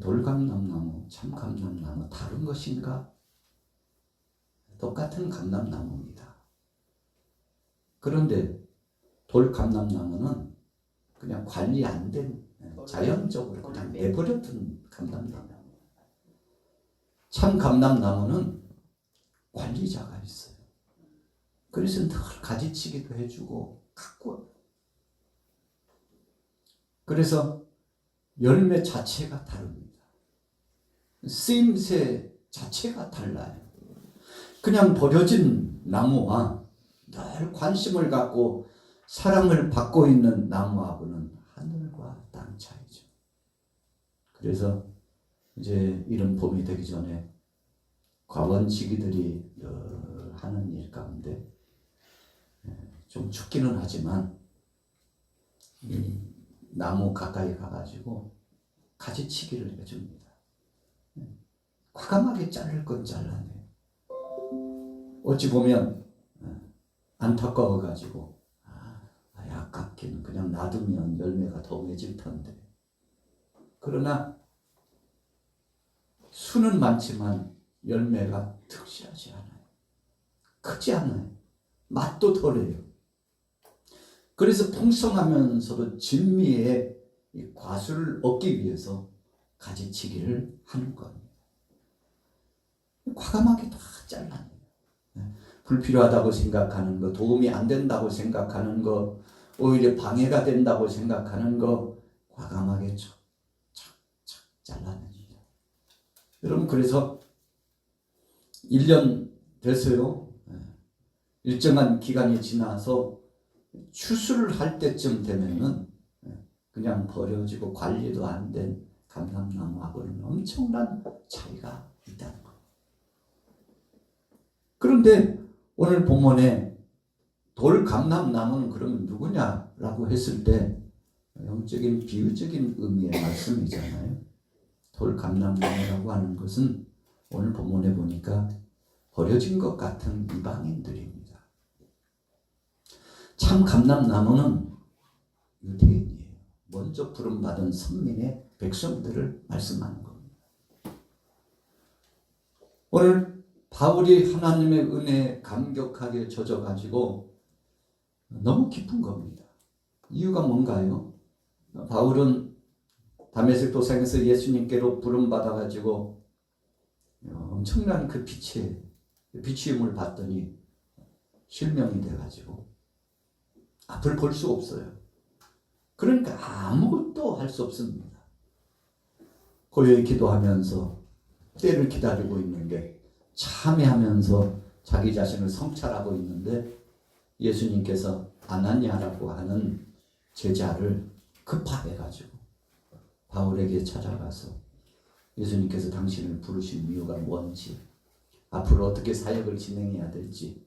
돌감람나무, 참감람나무 다른 것인가? 똑같은 감람나무입니다. 그런데 돌감람나무는 그냥 관리 안 된 자연적으로 그냥 내버려둔 감람나무. 참감람나무는 관리자가 있어요. 그래서 늘 가지치기도 해주고 가꾸어요. 그래서 열매 자체가 다릅니다. 쓰임새 자체가 달라요. 그냥 버려진 나무와 늘 관심을 갖고 사랑을 받고 있는 나무하고는 하늘과 땅 차이죠. 그래서 이제 이른 봄이 되기 전에 과원지기들이 늘 하는 일 가운데 좀 춥기는 하지만 이 나무 가까이 가가지고 가지치기를 해줍니다. 과감하게 자를 건 잘라내요. 어찌 보면 안타까워가지고 아깝긴 그냥 놔두면 열매가 더 맺을 텐데. 그러나 수는 많지만 열매가 특실하지 않아요. 크지 않아요. 맛도 덜해요. 그래서 풍성하면서도 진미의 과수를 얻기 위해서 가지치기를 하는 겁니다. 과감하게 다 잘라내요. 불필요하다고 생각하는 거, 도움이 안 된다고 생각하는 거, 오히려 방해가 된다고 생각하는 거 과감하게 착착착 잘라냅니다. 여러분, 그래서 1년 됐어요. 일정한 기간이 지나서 추수를 할 때쯤 되면은 그냥 버려지고 관리도 안 된 감람나무하고는 엄청난 차이가 있다는 거예요. 그런데 오늘 본문에 돌감람나무는 그러면 누구냐라고 했을 때 영적인 비유적인 의미의 말씀이잖아요. 돌감람나무라고 하는 것은 오늘 본문에 보니까 버려진 것 같은 이방인들입니다. 참 감람나무는 유대인이에요. 먼저 부름받은 선민의 백성들을 말씀하는 겁니다. 오늘 바울이 하나님의 은혜에 감격하게 젖어가지고 너무 기쁜 겁니다. 이유가 뭔가요? 바울은 다메섹 도상에서 예수님께로 부름받아가지고 엄청난 그 비추임을 받더니 실명이 돼가지고 앞을 볼 수 없어요. 그러니까 아무것도 할 수 없습니다. 고요히 기도하면서 때를 기다리고 있는데 참회하면서 자기 자신을 성찰하고 있는데 예수님께서 아나니아라고 하는 제자를 급파해가지고 바울에게 찾아가서 예수님께서 당신을 부르신 이유가 뭔지, 앞으로 어떻게 사역을 진행해야 될지,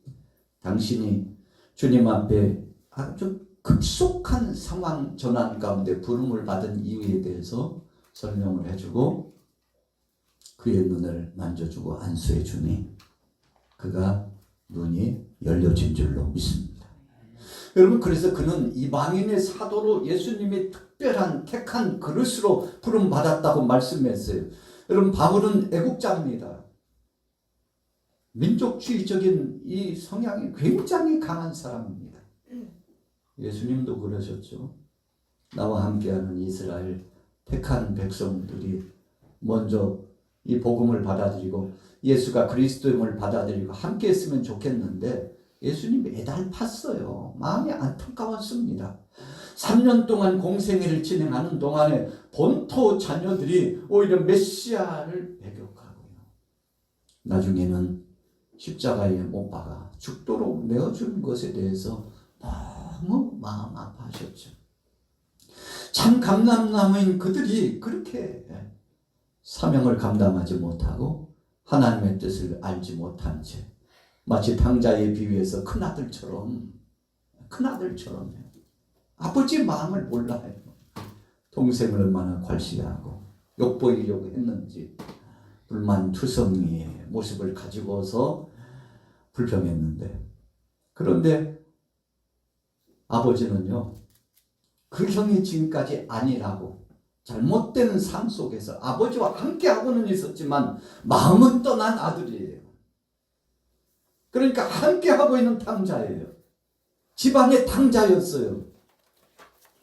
당신이 주님 앞에 아주 급속한 상황 전환 가운데 부름을 받은 이유에 대해서 설명을 해주고 그의 눈을 만져주고 안수해 주니 그가 눈이 열려진 줄로 믿습니다. 여러분, 그래서 그는 이방인의 사도로 예수님이 특별한 택한 그릇으로 부름받았다고 말씀했어요. 여러분, 바울은 애국자입니다. 민족주의적인 이 성향이 굉장히 강한 사람입니다. 예수님도 그러셨죠. 나와 함께하는 이스라엘 택한 백성들이 먼저 이 복음을 받아들이고 예수가 그리스도임을 받아들이고 함께 했으면 좋겠는데 예수님이 애달팠어요. 마음이 안타까웠습니다. 3년 동안 공생애를 진행하는 동안에 본토 자녀들이 오히려 메시아를 배격하고요. 나중에는 십자가에 못 박아 죽도록 내어준 것에 대해서 너무 마음 아파하셨죠. 참 감람나무인 그들이 그렇게 사명을 감당하지 못하고 하나님의 뜻을 알지 못한 채 마치 탕자의 비유에서 큰아들처럼 아버지 마음을 몰라요. 동생을 얼마나 괄시하고 욕보이려고 했는지 불만투성이의 모습을 가지고서 불평했는데, 그런데 아버지는요, 그 형이 지금까지 아니라고 잘못된 삶 속에서 아버지와 함께하고는 있었지만 마음은 떠난 아들이에요. 그러니까 함께하고 있는 탕자예요. 집안의 탕자였어요.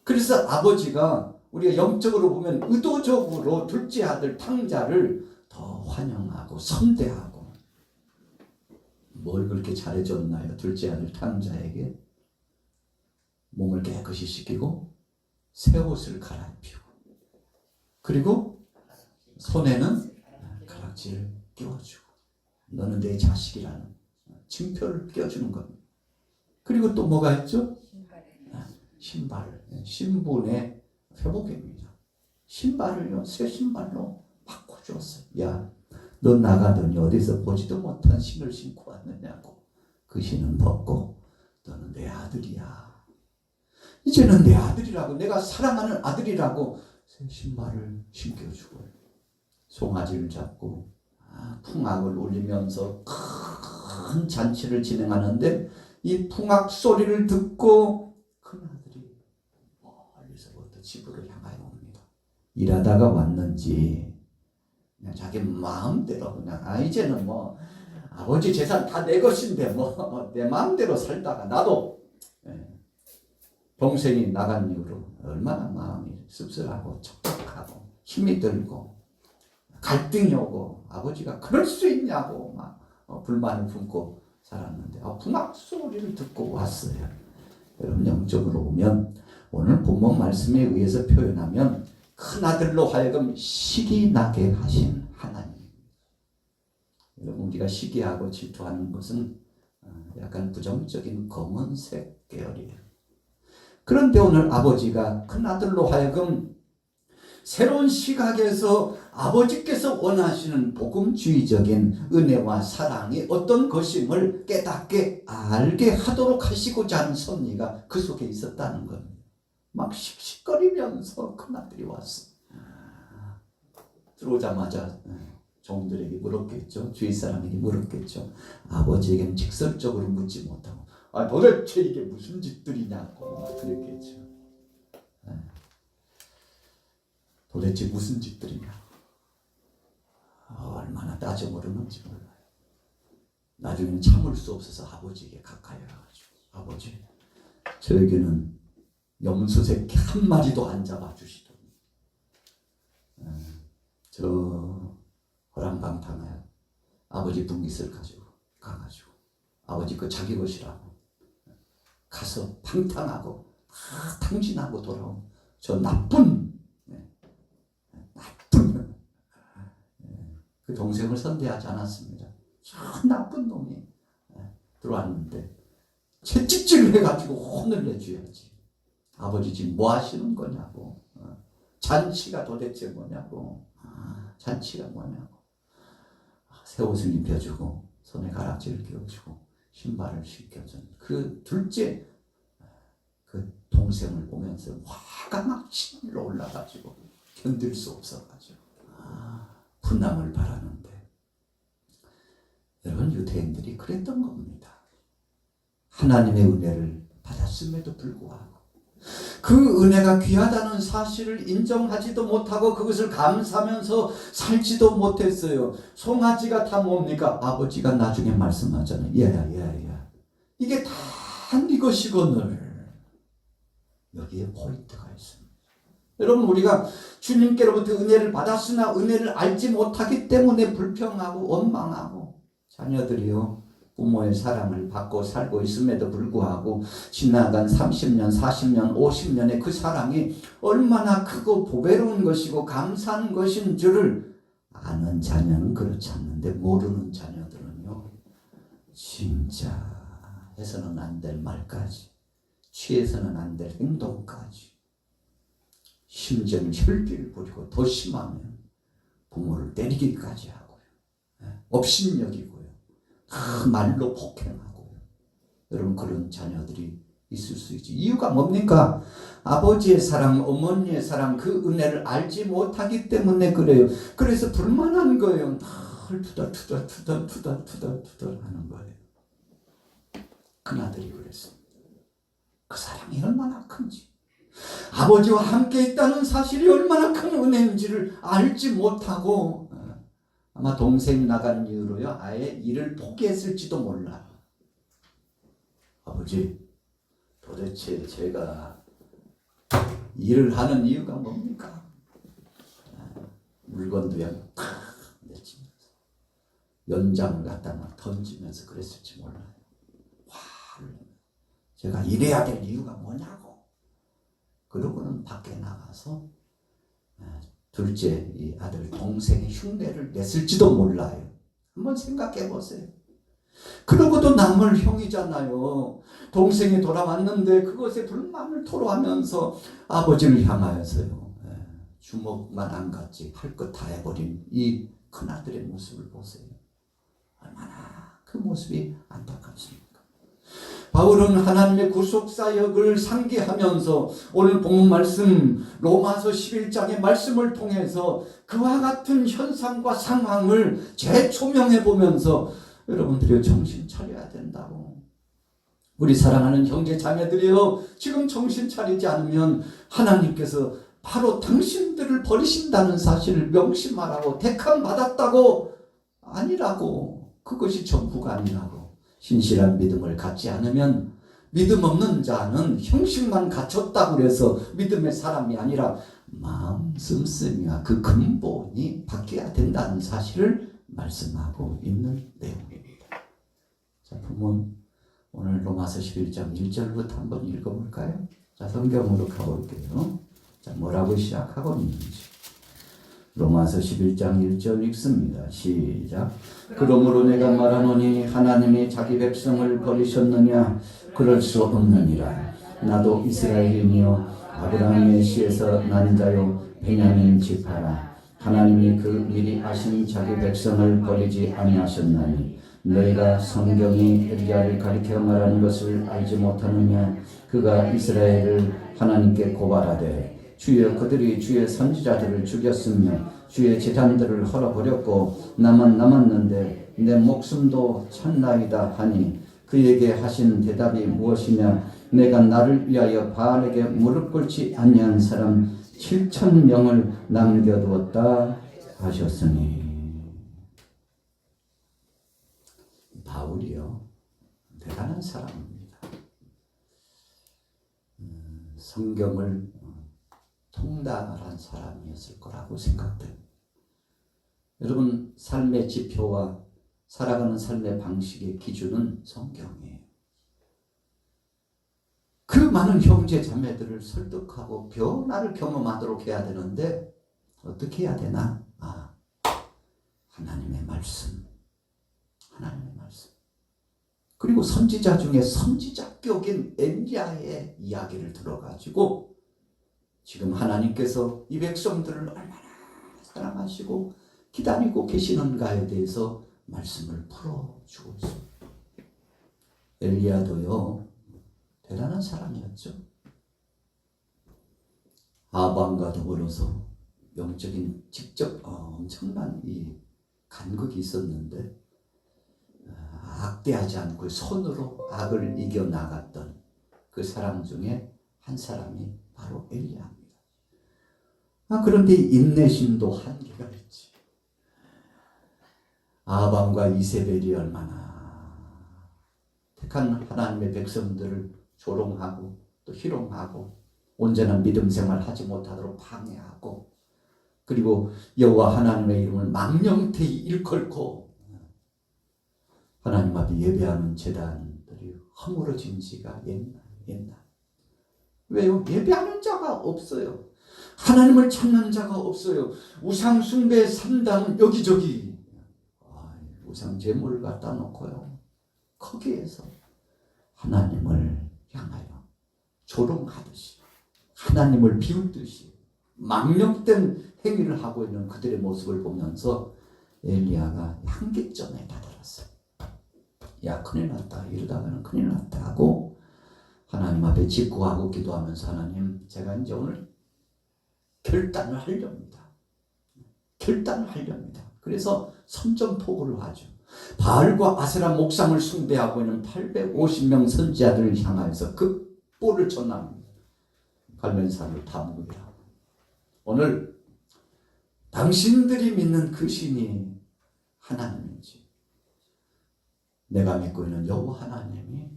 그래서 아버지가 우리가 영적으로 보면 의도적으로 둘째 아들 탕자를 더 환영하고 선대하고. 뭘 그렇게 잘해줬나요? 둘째 아들 탕자에게 몸을 깨끗이 씻기고 새 옷을 갈아입히고, 그리고 손에는 가락지를 끼워주고, 너는 내 자식이라는 징표를 끼워주는 겁니다. 그리고 또 뭐가 있죠? 신발을, 신분의 회복입니다. 신발을요, 새 신발로 바꿔주었어요. 야, 너 나가더니 어디서 보지도 못한 신을 신고 왔느냐고. 그 신은 벗고 너는 내 아들이야. 이제는 내 아들이라고, 내가 사랑하는 아들이라고 새 신발을 신겨주고, 송아지를 잡고 풍악을 울리면서 큰 잔치를 진행하는데, 이 풍악 소리를 듣고 큰아들이 멀리서부터 집으로 향하여 옵니다. 일하다가 왔는지 그냥 자기 마음대로 그냥 이제는 뭐 아버지 재산 다 내 것인데 뭐 내 마음대로 살다가 나도, 동생이 나간 이후로 얼마나 마음이 씁쓸하고 척박하고 힘이 들고 갈등이 오고, 아버지가 그럴 수 있냐고 막 불만을 품고 살았는데 풍악 소리를 듣고 왔어요. 여러분, 영적으로 보면 오늘 본문 말씀에 의해서 표현하면 큰아들로 하여금 시기 나게 하신 하나님. 여러분, 우리가 시기하고 질투하는 것은 약간 부정적인 검은색 계열이에요. 그런데 오늘 아버지가 큰아들로 하여금 새로운 시각에서 아버지께서 원하시는 복음주의적인 은혜와 사랑이 어떤 것임을 깨닫게 알게 하도록 하시고자 하는 섭리가 그 속에 있었다는 겁니다. 막 씩씩거리면서 큰아들이 왔어. 들어오자마자 종들에게 물었겠죠. 주위 사람에게 물었겠죠. 아버지에게는 직설적으로 묻지 못하고 도대체 이게 무슨 짓들이냐고 그랬겠죠. 도대체 무슨 짓들이냐. 얼마나 따져 모르는지 몰라요. 나중에는 참을 수 없어서 아버지에게 가까이 와가지고, 아버지, 저에게는 염소새끼 한 마리도 안 잡아주시더니 저 호랑방탕에 아버지 분깃을 가지고 가가지고 아버지 그 자기 것이라고 가서 방탕하고 다 탕진하고 돌아온 저 나쁜 그 동생을 선대하지 않았습니다. 저 나쁜 놈이 들어왔는데 채찍질을 해가지고 혼을 내줘야지. 아버지 지금 뭐 하시는 거냐고. 잔치가 도대체 뭐냐고. 잔치가 뭐냐고. 새 옷을 입혀주고 손에 가락지를 끼워주고 신발을 신겨준 그 둘째 그 동생을 보면서 화가 막 치밀어 올라가지고 견딜 수 없어가지고 분함을 바라는데, 여러분, 유대인들이 그랬던 겁니다. 하나님의 은혜를 받았음에도 불구하고 그 은혜가 귀하다는 사실을 인정하지도 못하고 그것을 감사하면서 살지도 못했어요. 송아지가 다 뭡니까? 아버지가 나중에 말씀하잖아요. 야, 이게 다 네 것이거늘. 여기에 포인트가 있습니다. 여러분, 우리가 주님께로부터 은혜를 받았으나 은혜를 알지 못하기 때문에 불평하고 원망하고, 자녀들이요 부모의 사랑을 받고 살고 있음에도 불구하고 지나간 30년, 40년, 50년의 그 사랑이 얼마나 크고 보배로운 것이고 감사한 것인 줄을 아는 자녀는 그렇지 않는데, 모르는 자녀들은요 진짜 해서는 안 될 말까지, 취해서는 안 될 행동까지, 심지어는 혈기를 부리고 더 심하면 부모를 때리기까지 하고요. 업신여기고요. 그 말로 폭행하고요. 여러분, 그런 자녀들이 있을 수 있지. 이유가 뭡니까? 아버지의 사랑, 어머니의 사랑, 그 은혜를 알지 못하기 때문에 그래요. 그래서 불만한 거예요. 늘 투덜투덜 하는 거예요. 큰아들이 그랬습니다. 그 사랑이 얼마나 큰지. 아버지와 함께 있다는 사실이 얼마나 큰 은혜인지를 알지 못하고 아마 동생이 나간 이후로요 아예 일을 포기했을지도 몰라. 아버지, 도대체 제가 일을 하는 이유가 뭡니까? 물건도 그냥 탁 내치면서 연장을 갖다 막 던지면서 그랬을지 몰라요. 화를 제가 일해야 될 이유가 뭐냐고. 그러고는 밖에 나가서 둘째 이 아들 동생의 흉내를 냈을지도 몰라요. 한번 생각해 보세요. 그러고도 남을 형이잖아요. 동생이 돌아왔는데 그것에 불만을 토로하면서 아버지를 향하여서요. 주먹만 안 갖지 할 것 다 해버린 이 큰아들의 모습을 보세요. 얼마나 그 모습이 안타깝습니까? 바울은 하나님의 구속사역을 상기하면서 오늘 본문 말씀 로마서 11장의 말씀을 통해서 그와 같은 현상과 상황을 재조명해 보면서 여러분들이 정신 차려야 된다고. 우리 사랑하는 형제 자매들이여, 지금 정신 차리지 않으면 하나님께서 바로 당신들을 버리신다는 사실을 명심하라고. 택함 받았다고 아니라고. 그것이 전부가 아니라고. 신실한 믿음을 갖지 않으면 믿음 없는 자는 형식만 갖췄다고 해서 믿음의 사람이 아니라 마음 씀씀이와 그 근본이 바뀌어야 된다는 사실을 말씀하고 있는 내용입니다. 자, 본문 오늘 로마서 11장 1절부터 한번 읽어볼까요? 자, 성경으로 가볼게요. 자, 뭐라고 시작하고 있는지. 로마서 11장 1절 읽습니다. 시작. 그러므로 내가 말하노니 하나님이 자기 백성을 버리셨느냐? 그럴 수 없느니라. 나도 이스라엘이니요 아브라함의 씨에서 난 자요 베냐민 지파라. 하나님이 그 미리 아신 자기 백성을 버리지 아니하셨나니 너희가 성경이 엘리야를 가리켜 말하는 것을 알지 못하느냐? 그가 이스라엘을 하나님께 고발하되 주여 그들이 주의 선지자들을 죽였으며 주의 제단들을 헐어버렸고 나만 남았는데 내 목숨도 찼나이다 하니 그에게 하신 대답이 무엇이냐? 내가 나를 위하여 바알에게 무릎 꿇지 아니한 사람 7,000명을 남겨두었다 하셨으니. 바울이요 대단한 사람입니다. 성경을 통달한 사람이었을 거라고 생각됩니다. 여러분, 삶의 지표와 살아가는 삶의 방식의 기준은 성경이에요. 그 많은 형제 자매들을 설득하고 변화를 경험하도록 해야 되는데 어떻게 해야 되나? 하나님의 말씀. 하나님의 말씀. 그리고 선지자 중에 선지자격인 엘리야의 이야기를 들어가지고 지금 하나님께서 이 백성들을 얼마나 사랑하시고 기다리고 계시는가에 대해서 말씀을 풀어주고 있습니다. 엘리야도요 대단한 사람이었죠. 아방과 더불어서 영적인 직접 엄청난 이 간극이 있었는데 악대하지 않고 손으로 악을 이겨나갔던 그 사람 중에 한 사람이 바로 엘리야입니다. 그런데 인내심도 한계가 있지. 아방과 이세벨이 얼마나 택한 하나님의 백성들을 조롱하고 또 희롱하고 온전한 믿음 생활 하지 못하도록 방해하고 그리고 여호와 하나님의 이름을 망령되이 일컬고 하나님 앞에 예배하는 제단들이 허물어진 지가 옛날. 왜요? 예배하는 자가 없어요. 하나님을 찾는 자가 없어요. 우상 숭배 산당은 여기저기 우상 제물을 갖다 놓고요. 거기에서 하나님을 향하여 조롱하듯이 하나님을 비웃듯이 망령된 행위를 하고 있는 그들의 모습을 보면서 엘리야가 한계점에 다다랐어요. 야, 큰일 났다. 이러다가는 큰일 났다 하고 하나님 앞에 직구하고 기도하면서 하나님, 제가 이제 오늘 결단을 하렵니다. 그래서 선전포고를 하죠. 바알과 아세라 목상을 숭배하고 있는 850명 선지자들을 향하여서 그 뿔을 전합니다. 갈멜산을 탐구해라. 오늘 당신들이 믿는 그 신이 하나님인지, 내가 믿고 있는 여호와 하나님이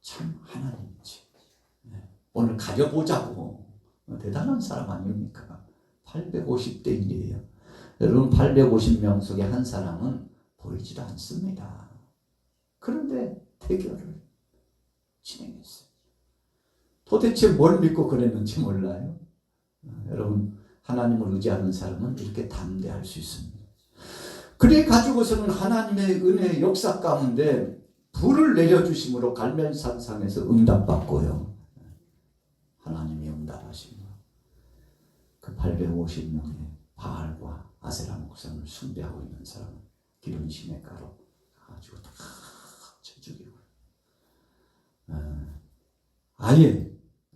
참 하나님인지 오늘 가려보자고. 대단한 사람 아닙니까? 850대 1이에요. 여러분, 850명 속에 한 사람은 보이지도 않습니다. 그런데 대결을 진행했어요. 도대체 뭘 믿고 그랬는지 몰라요. 여러분, 하나님을 의지하는 사람은 이렇게 담대할 수 있습니다. 그래 가지고서는 하나님의 은혜의 역사 가운데 불을 내려주심으로 갈멜산상에서 응답받고요. 하나님이 응답하시며 그 850명의 바알과 아세라 목상을 숭배하고 있는 사람은 기름 시냇가로 가지고 다 쳐죽이고, 아예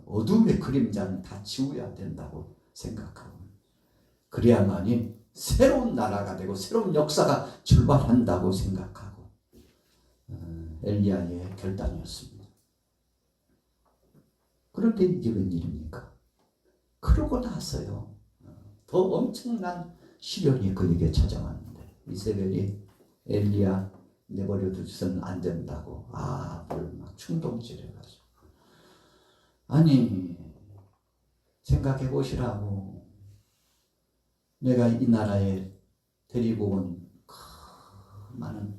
어둠의 그림자는 다 지워야 된다고 생각하고, 그래야만이 새로운 나라가 되고 새로운 역사가 출발한다고 생각하고, 엘리야의 결단이었습니다. 그런데 이게 웬일입니까? 그러고 나서요, 더 엄청난 시련이 그에게 찾아왔는데, 이세벨이 엘리야 내버려 두서는 안 된다고 뭘 막 충동질해가지고, 아니 생각해 보시라고. 내가 이 나라에 데리고 온 많은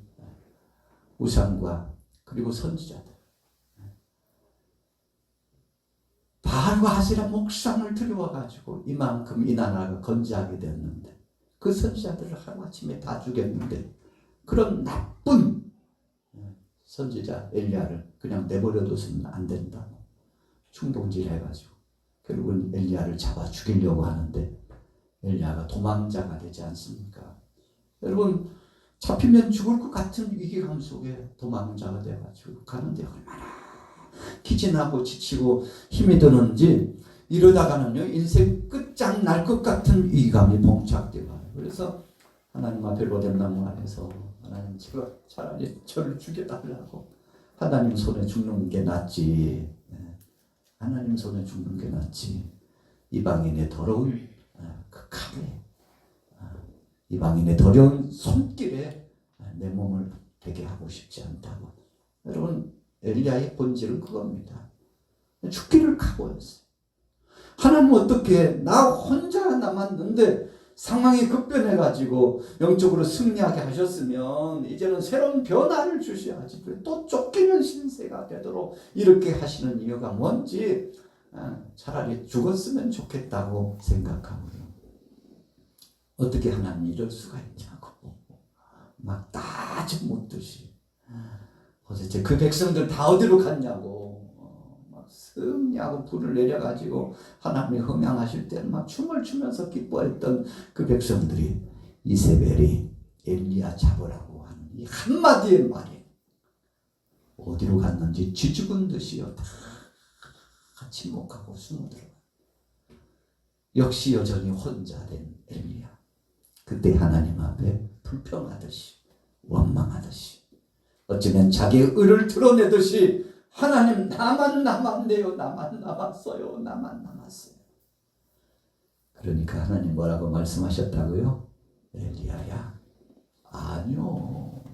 우상과 그리고 선지자들, 바알과 아세라 목상을 들여와가지고 이만큼 이 나라가 건재하게 됐는데, 그 선지자들을 하루아침에 다 죽였는데, 그런 나쁜 선지자 엘리야를 그냥 내버려둬서는 안 된다고 충동질 해가지고 결국은 엘리야를 잡아 죽이려고 하는데, 엘리야가 도망자가 되지 않습니까? 여러분, 잡히면 죽을 것 같은 위기감 속에 도망자가 돼가지고 가는데 얼마나 기진하고 지치고 힘이 드는지, 이러다가는요 인생 끝장 날 것 같은 위기감이 봉착돼요. 그래서 하나님 앞에 로뎀나무 안에서, 하나님 제가 차라리 저를 죽여달라고, 하나님 손에 죽는 게 낫지, 하나님 손에 죽는 게 낫지, 이방인의 더러운 그 칼에, 이방인의 더러운 손길에 내 몸을 되게 하고 싶지 않다고. 여러분, 엘리야의 본질은 그겁니다. 죽기를 각오했어요. 하나님 어떻게, 나 혼자 남았는데 상황이 급변해가지고 영적으로 승리하게 하셨으면 이제는 새로운 변화를 주셔야지, 또 쫓기는 신세가 되도록 이렇게 하시는 이유가 뭔지, 차라리 죽었으면 좋겠다고 생각하고요. 어떻게 하나님 이럴 수가 있냐고 막 따져 묻듯이, 도대체 그 백성들 다 어디로 갔냐고 막 승리하고 불을 내려가지고 하나님이 흥양하실 때는 막 춤을 추면서 기뻐했던 그 백성들이 이세벨이 엘리야 잡으라고 하는 이 한마디의 말이 어디로 갔는지 쥐죽은 듯이요 다 침묵하고 숨어들어가. 역시 여전히 혼자 된 엘리야. 그때 하나님 앞에 불평하듯이 원망하듯이, 어쩌면 자기의 의를 드러내듯이, 하나님 나만 남았네요, 나만 남았어요, 나만 남았어요. 그러니까 하나님 뭐라고 말씀하셨다고요? 엘리야야, 아니요,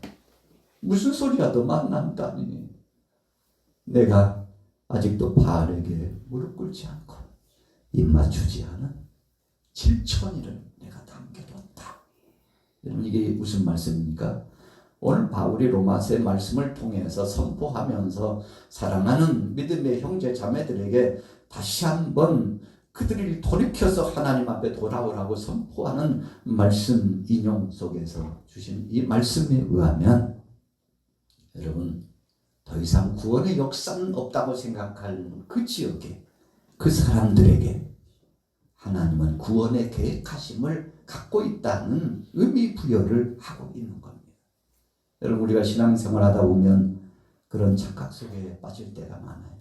무슨 소리야, 너만 남다니. 내가 아직도 바알에게 무릎 꿇지 않고 입 맞추지 않은 7,000일을 내가 남겨뒀다. 여러분, 이게 무슨 말씀입니까? 오늘 바울이 로마서의 말씀을 통해서 선포하면서 사랑하는 믿음의 형제 자매들에게 다시 한번 그들이 돌이켜서 하나님 앞에 돌아오라고 선포하는 말씀 인용 속에서 주신 이 말씀에 의하면, 여러분, 더 이상 구원의 역사는 없다고 생각할 그 지역에, 그 사람들에게 하나님은 구원의 계획하심을 갖고 있다는 의미 부여를 하고 있는 겁니다. 여러분, 우리가 신앙생활 하다 보면 그런 착각 속에 빠질 때가 많아요.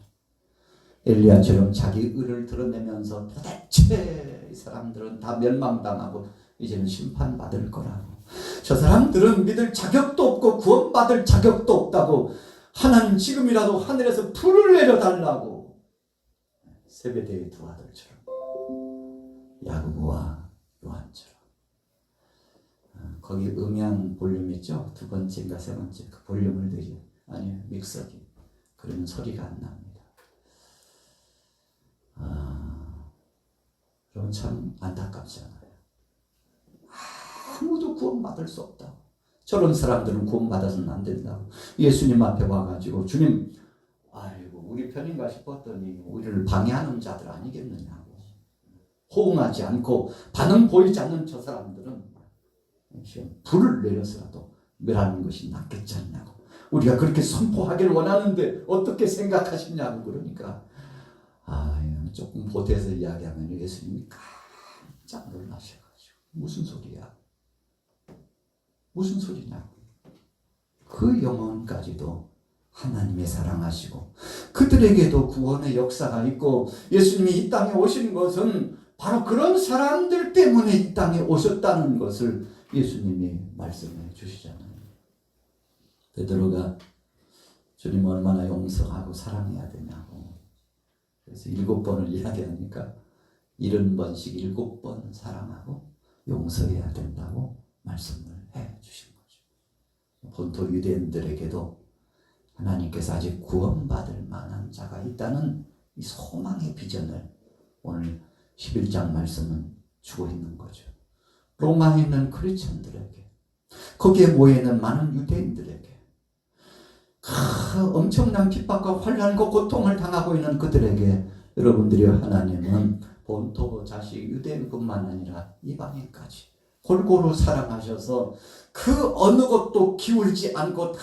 엘리야처럼 자기 의를 드러내면서 도대체 이 사람들은 다 멸망당하고 이제는 심판받을 거라고, 저 사람들은 믿을 자격도 없고 구원받을 자격도 없다고, 하나님 지금이라도 하늘에서 불을 내려달라고 세베대의 두 아들처럼, 야고보와 요한처럼. 거기 음향 볼륨 있죠? 두 번째인가 세 번째 그 볼륨을 들이 아니요 믹서기 그러면 소리가 안 납니다. 그럼 참 안타깝지 않아요? 아무도 구원받을 수 없다고. 저런 사람들은 구원받아서는 안 된다고. 예수님 앞에 와가지고 주님, 아이고 우리 편인가 싶었더니 우리를 방해하는 자들 아니겠느냐고. 호응하지 않고 반응 보이지 않는 저 사람들은 불을 내려서라도 멸하는 것이 낫겠지 않냐고. 우리가 그렇게 선포하기를 원하는데 어떻게 생각하시냐고. 그러니까 조금 보태서 이야기하면 예수님이 깜짝 놀라셔가지고 무슨 소리야? 무슨 소리냐고. 그 영혼까지도 하나님의 사랑하시고 그들에게도 구원의 역사가 있고 예수님이 이 땅에 오신 것은 바로 그런 사람들 때문에 이 땅에 오셨다는 것을 예수님이 말씀해 주시잖아요. 베드로가 주님 얼마나 용서하고 사랑해야 되냐고. 그래서 7번을 이야기하니까 70번씩 7번 사랑하고 용서해야 된다고 말씀을 해 주신 거죠. 본토 유대인들에게도 하나님께서 아직 구원받을 만한 자가 있다는 이 소망의 비전을 오늘 11장 말씀은 주고 있는 거죠. 로마에 있는 크리스천들에게, 거기에 모여있는 많은 유대인들에게 엄청난 핍박과 환난과 고통을 당하고 있는 그들에게 여러분들이 하나님은 본토 자식 유대인뿐만 아니라 이방인까지 골고루 사랑하셔서 그 어느 것도 기울지 않고 다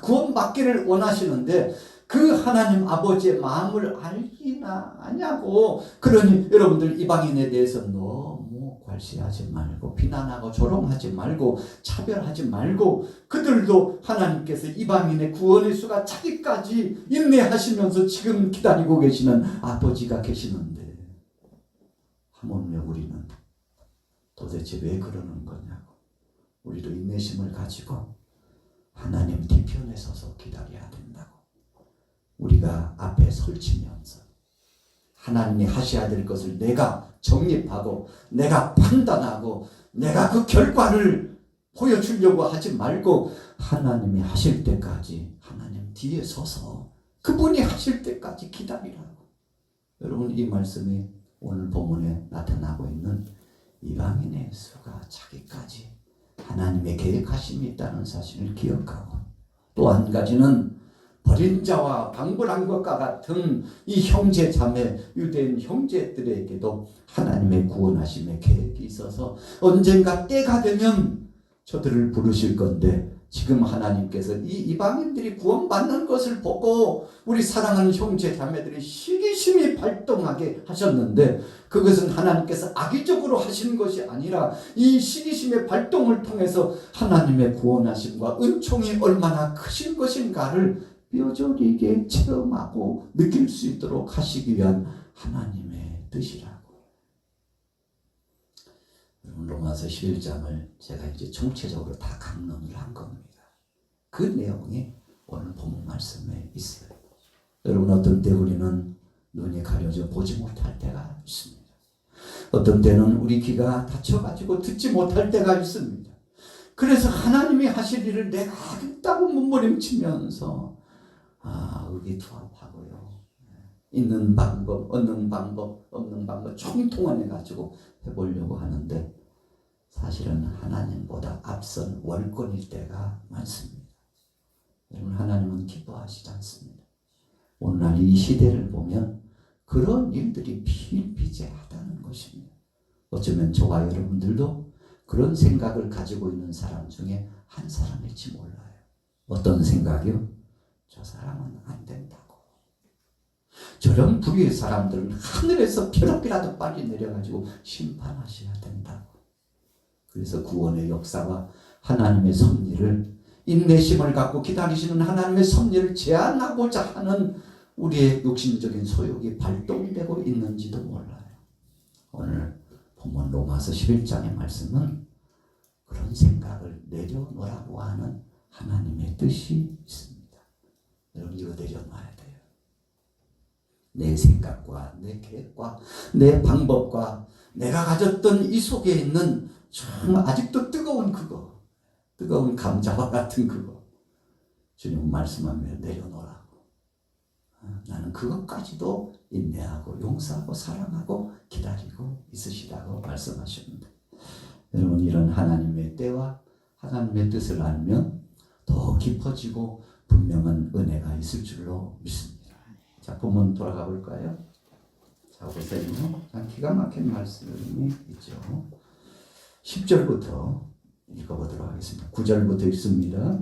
구원받기를 원하시는데 그 하나님 아버지의 마음을 알기나 아냐고. 그러니 여러분들 이방인에 대해서 너무 괄시하지 말고 비난하고 조롱하지 말고 차별하지 말고 그들도 하나님께서 이방인의 구원의 수가 차기까지 인내하시면서 지금 기다리고 계시는 아버지가 계시는데 하물며 우리는 도대체 왜 그러는 거냐고. 우리도 인내심을 가지고 하나님 뒤편에 서서 기다려야 된다고. 우리가 앞에 설치면서 하나님이 하셔야 될 것을 내가 정립하고 내가 판단하고 내가 그 결과를 보여주려고 하지 말고 하나님이 하실 때까지 하나님 뒤에 서서 그분이 하실 때까지 기다리라고. 여러분 이 말씀이 오늘 본문에 나타나고 있는 이방인의 수가 차기까지 하나님의 계획하심이 있다는 사실을 기억하고 또 한 가지는 버린 자와 방불한 것과 같은 이 형제 자매 유대인 형제들에게도 하나님의 구원하심의 계획이 있어서 언젠가 때가 되면 저들을 부르실 건데 지금 하나님께서 이 이방인들이 구원받는 것을 보고 우리 사랑하는 형제 자매들이 시기심이 발동하게 하셨는데 그것은 하나님께서 악의적으로 하시는 것이 아니라 이 시기심의 발동을 통해서 하나님의 구원하심과 은총이 얼마나 크신 것인가를 뼈저리게 체험하고 느낄 수 있도록 하시기 위한 하나님의 뜻이라고. 로마서 11장을 제가 이제 총체적으로 다 강론을 한 겁니다. 그 내용이 오늘 본문 말씀에 있어요. 여러분 어떤 때 우리는 눈이 가려져 보지 못할 때가 있습니다. 어떤 때는 우리 귀가 닫혀가지고 듣지 못할 때가 있습니다. 그래서 하나님이 하실 일을 내가 하겠다고 몸부림치면서 의기투합하고요. 있는 방법, 얻는 방법, 없는 방법 총동원해가지고 해보려고 하는데 사실은 하나님보다 앞선 월권일 때가 많습니다. 여러분 하나님은 기뻐하시지 않습니다. 오늘날 이 시대를 보면 그런 일들이 비일비재하다는 것입니다. 어쩌면 저와 여러분들도 그런 생각을 가지고 있는 사람 중에 한 사람일지 몰라요. 어떤 생각이요? 저 사람은 안 된다고. 저런 불의의 사람들은 하늘에서 벼락이라도 빨리 내려가지고 심판하셔야 된다고. 그래서 구원의 역사와 하나님의 섭리를 인내심을 갖고 기다리시는 하나님의 섭리를 제한하고자 하는 우리의 육신적인 소욕이 발동되고 있는지도 몰라요. 오늘 본문 로마서 11장의 말씀은 그런 생각을 내려놓으라고 하는 하나님의 뜻이 있습니다. 여러분 이거 내려놔야 돼요. 내 생각과 내 계획과 내 방법과 내가 가졌던 이 속에 있는 정말 아직도 뜨거운 그거, 뜨거운 감자와 같은 그거, 주님은 말씀하며 내려놓으라고. 나는 그것까지도 인내하고 용서하고 사랑하고 기다리고 있으시다고 말씀하셨는데, 여러분, 이런 하나님의 때와 하나님의 뜻을 알면 더 깊어지고 분명한 은혜가 있을 줄로 믿습니다. 자, 본문 돌아가 볼까요? 자, 보세요. 참 기가 막힌 말씀이 있죠. 10절부터 읽어보도록 하겠습니다. 9절부터 읽습니다.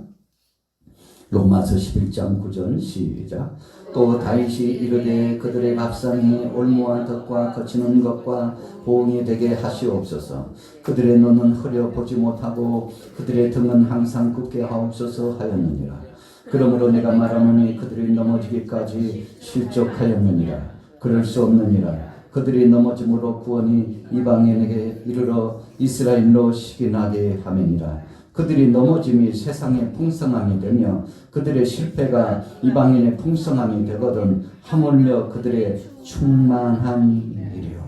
로마서 11장 9절 시작. 또 다윗이 이르되 그들의 밥상이 올무와 덕과 거치는 것과 보응이 되게 하시옵소서. 그들의 눈은 흐려 보지 못하고 그들의 등은 항상 굳게 하옵소서 하였느니라. 그러므로 내가 말하노니 그들이 넘어지기까지 실족하였느니라. 그럴 수 없느니라. 그들이 넘어짐으로 구원이 이방인에게 이르러 이스라엘로 시기나게 하매니라. 그들이 넘어짐이 세상의 풍성함이 되며 그들의 실패가 이방인의 풍성함이 되거든 하물며 그들의 충만함이리요.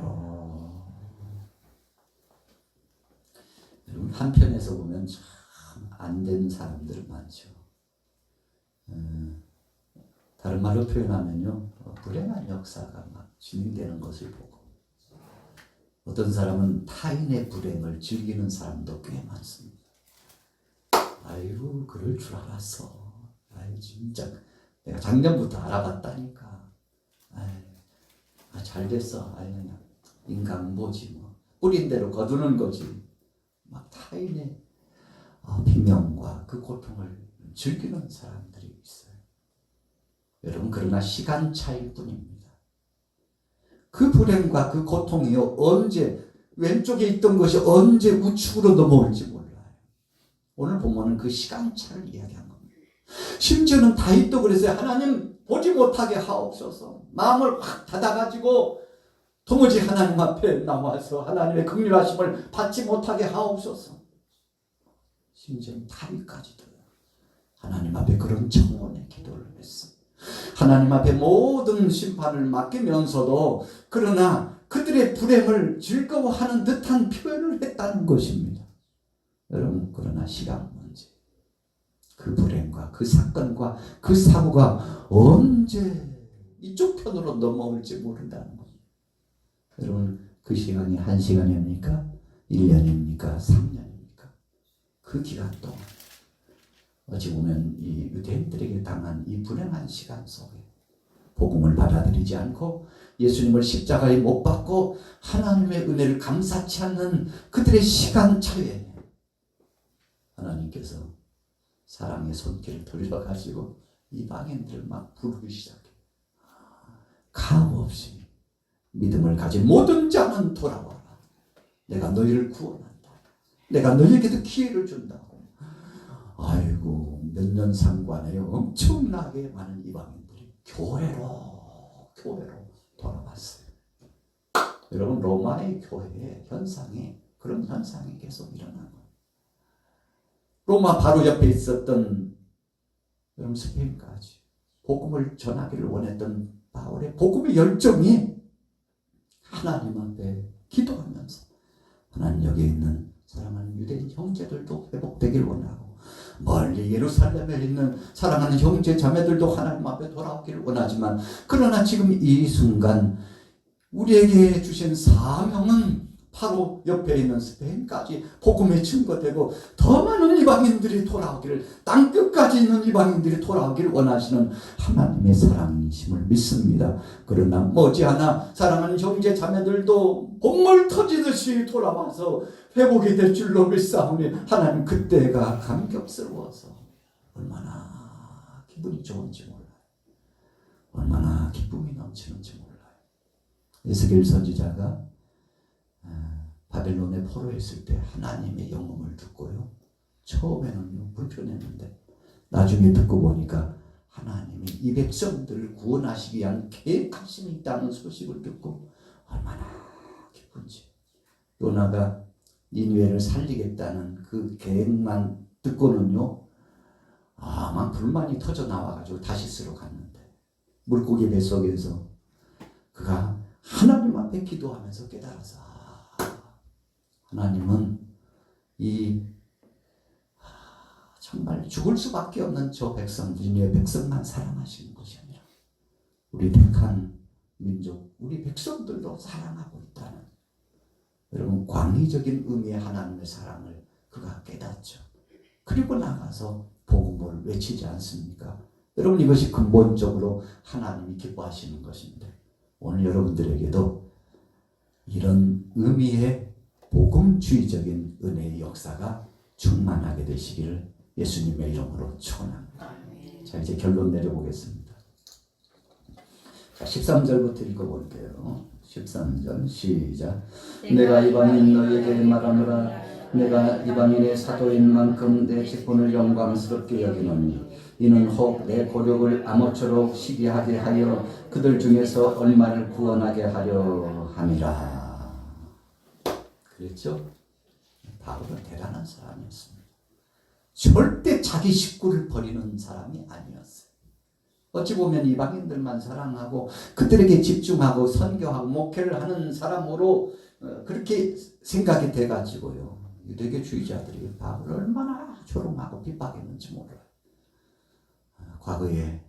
여러분, 한편에서 보면 참 안 된 사람들 많죠. 다른 말로 표현하면요, 불행한 역사가 막 진행되는 것을 보고, 어떤 사람은 타인의 불행을 즐기는 사람도 꽤 많습니다. 아이고, 그럴 줄 알았어. 아이, 진짜 내가 작년부터 알아봤다니까. 아이, 잘 됐어. 아이, 그냥 인간보지 뭐. 뿌린 대로 거두는 거지. 막 타인의 비명과 그 고통을 즐기는 사람들이 있어요. 여러분, 그러나 시간 차일 뿐입니다. 그 불행과 그 고통이 언제, 왼쪽에 있던 것이 언제 우측으로 넘어올지 몰라요. 오늘 보면은 그 시간차를 이야기한 겁니다. 심지어는 다윗도 그랬어요. 하나님 보지 못하게 하옵소서. 마음을 확 닫아가지고 도무지 하나님 앞에 나와서 하나님의 긍휼하심을 받지 못하게 하옵소서. 심지어는 다윗까지도 하나님 앞에 그런 청원의 기도를 했어요. 하나님 앞에 모든 심판을 맡기면서도 그러나 그들의 불행을 즐거워하는 듯한 표현을 했다는 것입니다. 여러분, 그러나 시간 문제, 그 불행과 그 사건과 그 사고가 언제 이쪽 편으로 넘어올지 모른다는 겁니다. 여러분, 그 시간이 1시간입니까? 1년입니까? 3년입니까? 그 기간 동안 어찌 보면 이 유대인들에게 당한 이 불행한 시간 속에 복음을 받아들이지 않고 예수님을 십자가에 못 박고 하나님의 은혜를 감사치 않는 그들의 시간차에 하나님께서 사랑의 손길을 돌려가지고 이방인들을 막 부르기 시작해. 가없이 믿음을 가진 모든 자는 돌아와라. 내가 너희를 구원한다. 내가 너희에게도 기회를 준다고. 아이고, 몇 년 상관에 엄청나게 많은 이방인들이 교회로 돌아왔어요. 여러분, 로마의 교회의 현상이 그런 현상이 계속 일어나는 거예요. 로마 바로 옆에 있었던 여러분 스페인까지 복음을 전하기를 원했던 바울의 복음의 열정이 하나님 앞에 기도하면서 하나님, 여기 있는 사랑하는 유대인 형제들도 회복되길 원하고 멀리 예루살렘에 있는 사랑하는 형제 자매들도 하나님 앞에 돌아오기를 원하지만, 그러나 지금 이 순간 우리에게 주신 사명은 바로 옆에 있는 스페인까지 복음의 증거되고 더 많은 이방인들이 돌아오기를, 땅끝까지 있는 이방인들이 돌아오기를 원하시는 하나님의 사랑이심을 믿습니다. 그러나 머지않아 사랑하는 형제 자매들도 본물 터지듯이 돌아와서 회복이 될 줄로 믿사오니 하나님, 그때가 감격스러워서 얼마나 기분이 좋은지 몰라요. 얼마나 기쁨이 넘치는지 몰라요. 에스겔 선지자가 바벨론에 포로했을 때 하나님의 영음을 듣고요, 처음에는 불편했는데 나중에 듣고 보니까 하나님이 이 백성들을 구원하시기 위한 계획하심이 있다는 소식을 듣고 얼마나 기쁜지. 요나가 니느웨를 살리겠다는 그 계획만 듣고는요, 막 불만이 터져 나와가지고 다시스로 갔는데 물고기 뱃속에서 앞에 기도하면서 깨달아서 하나님은 정말 죽을 수밖에 없는 저 백성들이 내 백성만 사랑하시는 것이 아니라 우리 택한 민족, 우리 백성들도 사랑하고 있다는, 여러분 광의적인 의미의 하나님의 사랑을 그가 깨닫죠. 그리고 나가서 복음을 외치지 않습니까? 여러분 이것이 근본적으로 하나님이 기뻐하시는 것인데, 오늘 여러분들에게도 이런 의미의 복음주의적인 은혜의 역사가 충만하게 되시기를 예수님의 이름으로 축원합니다. 자, 이제 결론 내려보겠습니다. 자, 13절부터 읽어볼게요. 13절 시작. 내가 이방인 너희에게 말하노라. 내가 이방인의 사도인 만큼 내 직분을 영광스럽게 여기노니 이는 혹 내 고력을 아모처럼 시기하게 하여 그들 중에서 얼마를 구원하게 하려 함이라. 그랬죠? 바울은 대단한 사람이었습니다. 절대 자기 식구를 버리는 사람이 아니었어요. 어찌 보면 이방인들만 사랑하고 그들에게 집중하고 선교하고 목회를 하는 사람으로 그렇게 생각이 돼가지고요, 유대교주의자들이 바울을 얼마나 조롱하고 핍박했는지 몰라요. 과거에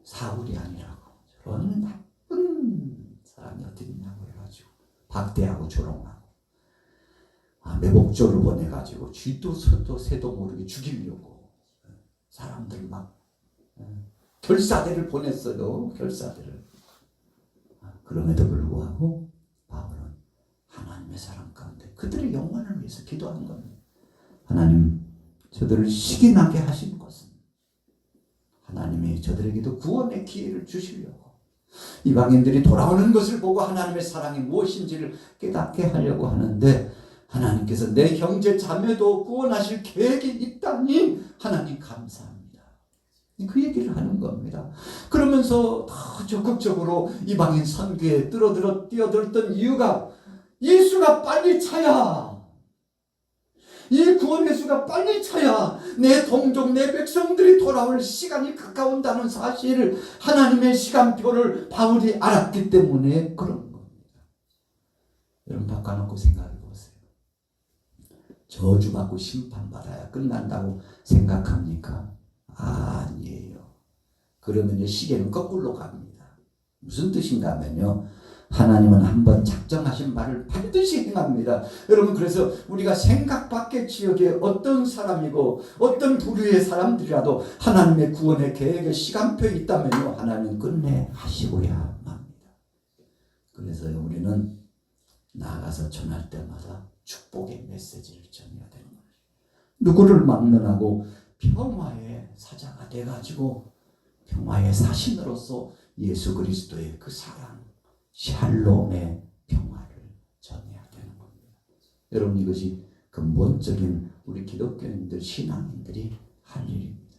사울이 아니라고 저런 나쁜 사람이 어디 있냐고 해가지고 박대하고 조롱하고, 매복조를 보내가지고 쥐도 소도 새도 모르게 죽이려고 사람들 막 결사대를 보냈어요. 결사대를. 그럼에도 불구하고 바울은 하나님의 사랑 가운데 그들의 영혼을 위해서 기도한 겁니다. 하나님, 저들을 시기나게 하신 것은 하나님이 저들에게도 구원의 기회를 주시려고, 이방인들이 돌아오는 것을 보고 하나님의 사랑이 무엇인지를 깨닫게 하려고 하는데, 하나님께서 내 형제 자매도 구원하실 계획이 있다니 하나님 감사합니다. 그 얘기를 하는 겁니다. 그러면서 더 적극적으로 이방인 선교에 뛰어들었던 이유가 예수가 빨리 차야, 이 구원 예수가 빨리 차야 내 동족 내 백성들이 돌아올 시간이 가까운다는 사실을, 하나님의 시간표를 바울이 알았기 때문에 그런 겁니다. 여러분 바꿔놓고 생각해 보세요. 저주받고 심판받아야 끝난다고 생각합니까? 아니에요. 그러면 시계는 거꾸로 갑니다. 무슨 뜻인가 하면요, 하나님은 한번 작정하신 말을 반드시 행합니다. 여러분, 그래서 우리가 생각 밖의 지역에 어떤 사람이고 어떤 부류의 사람들이라도 하나님의 구원의 계획의 시간표에 있다면요, 하나님은 끝내 하시고야 맙니다. 그래서 우리는 나아가서 전할 때마다 축복의 메시지를 전해야 되는 거예요. 누구를 막론하고 평화의 사자가 돼가지고 평화의 사신으로서 예수 그리스도의 그 사랑, 샬롬의 평화를 전해야 되는 겁니다. 여러분, 이것이 근본적인 우리 기독교인들, 신앙인들이 할 일입니다.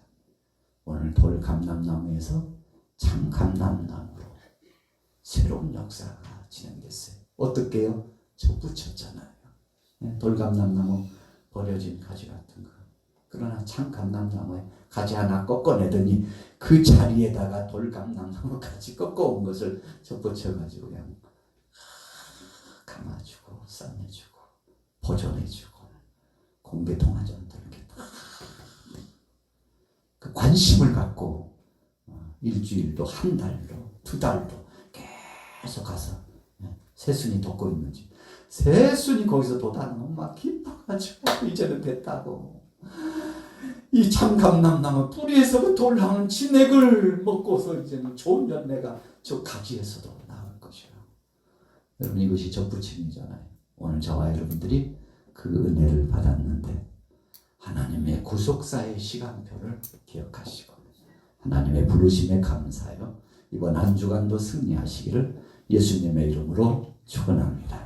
오늘 돌 감람나무에서 참 감람나무로 새로운 역사가 진행됐어요. 어떻게요? 저 붙였잖아요. 돌감람나무 버려진 가지 같은 거. 그러나 참 감람나무에 가지 하나 꺾어내더니 그 자리에다가 돌감람나무 가지 꺾어온 것을 접붙여가지고 그냥 감아주고 쌈내주고 보존해주고 공개통화전들 이렇게 그 관심을 갖고 일주일도 한 달도 두 달도 계속 가서 새순이 돋고 있는지, 새순이 거기서 돋아나면 막 기뻐가지고 이제는 됐다고, 이 참감람나무 뿌리에서부터 올라오는 진액을 먹고서 이제는 좋은 열매가 저 가지에서도 나올 것이요. 여러분, 이것이 접붙임이잖아요. 오늘 저와 여러분들이 그 은혜를 받았는데 하나님의 구속사의 시간표를 기억하시고 하나님의 부르심에 감사하여 이번 한 주간도 승리하시기를 예수님의 이름으로 축원합니다.